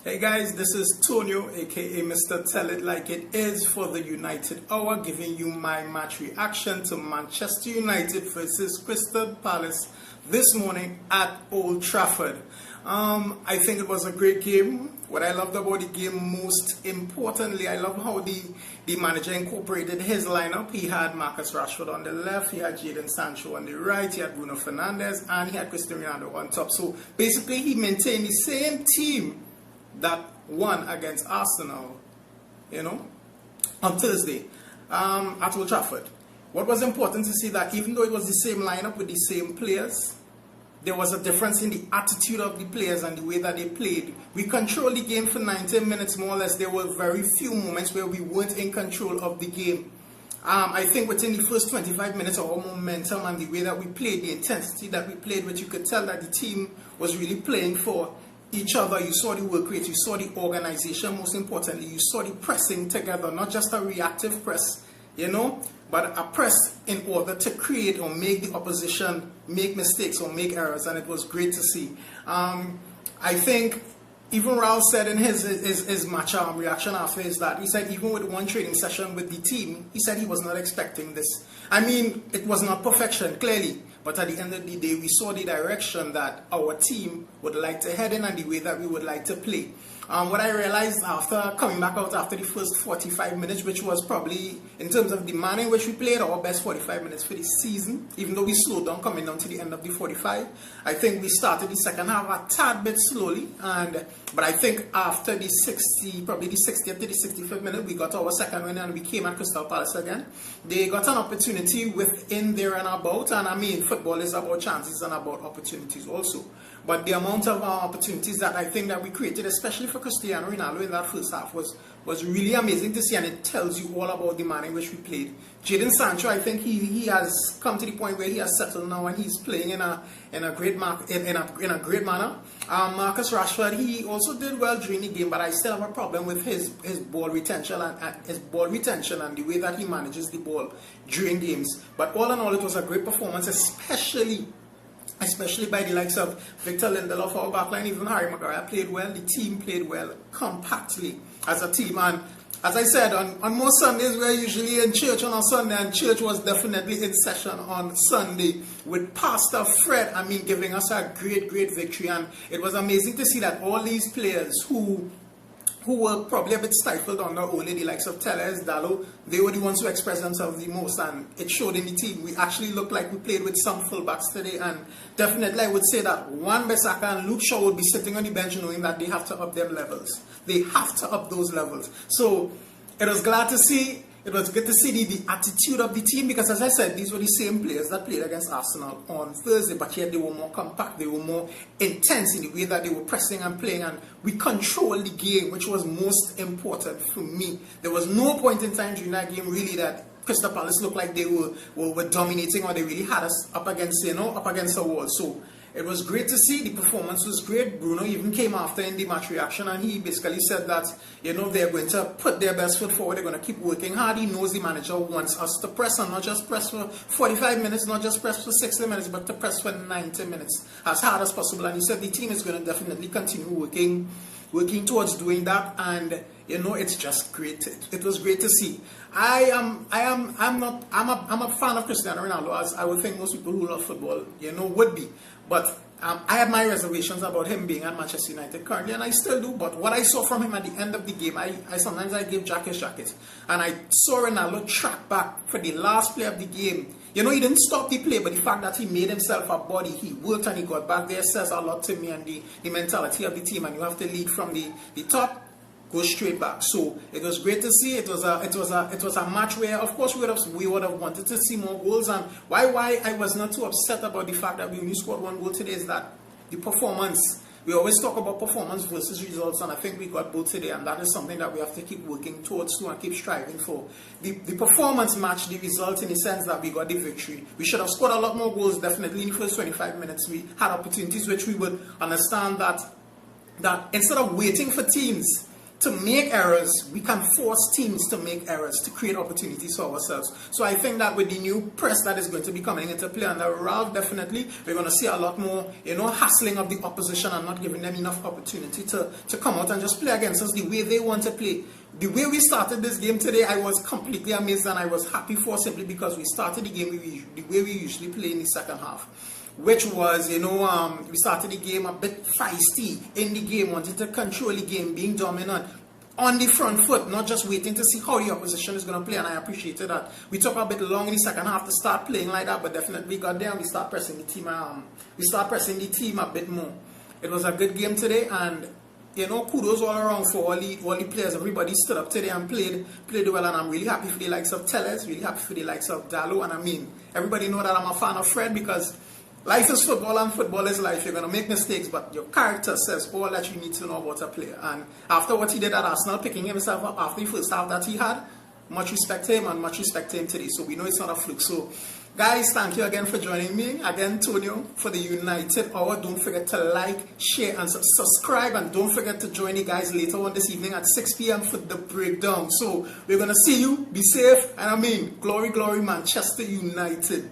Hey guys, this is Tonio, aka Mr. Tell It Like It Is for the United Hour, giving you my match reaction to Manchester United versus Crystal Palace this morning at Old Trafford. I think it was a great game. What I loved about the game most importantly, I love how the manager incorporated his lineup. He had Marcus Rashford on the left, he had Jadon Sancho on the right, he had Bruno Fernandes, and he had Cristiano Ronaldo on top. So basically he maintained the same team that won against Arsenal, on Thursday at Old Trafford. What was important to see that even though it was the same lineup with the same players, there was a difference in the attitude of the players and the way that they played. We controlled the game for 90 minutes more or less. There were very few moments where we weren't in control of the game. I think within the first 25 minutes, our momentum and the way that we played, the intensity that we played with, you could tell that the team was really playing for each other. You saw the work rate, you saw the organization, most importantly, you saw the pressing together, not just a reactive press, but a press in order to create or make the opposition make mistakes or make errors, and it was great to see. I think even Raul said in his match reaction after is that he said even with one training session with the team, he said he was not expecting this. I mean, it was not perfection, clearly, but at the end of the day, we saw the direction that our team would like to head in and the way that we would like to play. What I realized after coming back out after the first 45 minutes, which was probably, in terms of the manner in which we played, our best 45 minutes for the season, even though we slowed down coming down to the end of the 45. I think we started the second half a tad bit slowly, but I think after the 60th to the 65th minute, we got our second win and we came at Crystal Palace again. They got an opportunity within there and about, and I mean, football is about chances and about opportunities also. But the amount of opportunities that I think that we created, especially for Cristiano Ronaldo in that first half, was really amazing to see, and it tells you all about the manner in which we played. Jadon Sancho, I think he has come to the point where he has settled now and he's playing in a great manner. Marcus Rashford, he also did well during the game, but I still have a problem with his ball retention and the way that he manages the ball during games. But all in all, it was a great performance, especially by the likes of Victor Lindelof, our backline. Even Harry Maguire played well. The team played well, compactly as a team. And as I said, on most Sundays, we're usually in church on a Sunday, and church was definitely in session on Sunday with Pastor Fred, giving us a great victory. And it was amazing to see that all these players who were probably a bit stifled under only the likes of Telles, Dallo, they were the ones who expressed themselves the most, and it showed in the team. We actually looked like we played with some fullbacks today, and definitely I would say that Wan-Bissaka and Luke Shaw would be sitting on the bench knowing that they have to up their levels. They have to up those levels. So it was glad to see. It was good to see the attitude of the team, because as I said, these were the same players that played against Arsenal on Thursday, but yet they were more compact, they were more intense in the way that they were pressing and playing, and we controlled the game, which was most important for me. There was no point in time during that game really that Crystal Palace looked like they were dominating, or they really had us up against the wall. So it was great to see. The performance was great. Bruno even came after in the match reaction, and he basically said that, they're going to put their best foot forward. They're going to keep working hard. He knows the manager wants us to press, and not just press for 45 minutes, not just press for 60 minutes, but to press for 90 minutes as hard as possible. And he said the team is going to definitely continue working towards doing that, and it's just great. It was great to see. I'm a fan of Cristiano Ronaldo, as I would think most people who love football, would be. But I have my reservations about him being at Manchester United currently, and I still do. But what I saw from him at the end of the game, I sometimes give Jack his jacket, and I saw Ronaldo track back for the last play of the game. He didn't stop the play, but the fact that he made himself a body, he worked and he got back there, says a lot to me and the mentality of the team. And you have to lead from the top, go straight back. So it was great to see. It was a match where, of course, we would have wanted to see more goals. And why I was not too upset about the fact that we only scored one goal today is that the performance. We always talk about performance versus results, and I think we got both today, and that is something that we have to keep working towards and keep striving for. The performance matched the result in the sense that we got the victory. We should have scored a lot more goals, definitely in the first 25 minutes. We had opportunities which we would understand that instead of waiting for teams to make errors. We can force teams to make errors, to create opportunities for ourselves. So I think that with the new press that is going to be coming into play under Ralph, definitely we're going to see a lot more, hassling of the opposition and not giving them enough opportunity to come out and just play against us the way they want to play. The way we started this game today, I was completely amazed, and I was happy for, simply because we started the game the way we usually play in the second half, which was, we started the game a bit feisty in the game, wanted to control the game, being dominant on the front foot, not just waiting to see how the opposition is going to play. And I appreciated that. We took a bit long in the second half to start playing like that, but definitely we got there and we start pressing the team. A bit more. It was a good game today, and kudos all around for all the players. Everybody stood up today and played well, and I'm really happy for the likes of Tellez, really happy for the likes of Dallo, and I mean, everybody know that I'm a fan of Fred, because life is football and football is life. You're going to make mistakes, but your character says all that you need to know about a player. And after what he did at Arsenal, picking himself up after the first half that he had, much respect to him, and much respect to him today. So we know it's not a fluke. So guys, thank you again for joining me. Again, Tonio for the United Hour. Don't forget to like, share, and subscribe. And don't forget to join the guys later on this evening at 6 p.m. for the breakdown. So we're going to see you. Be safe. And I mean, glory, glory, Manchester United.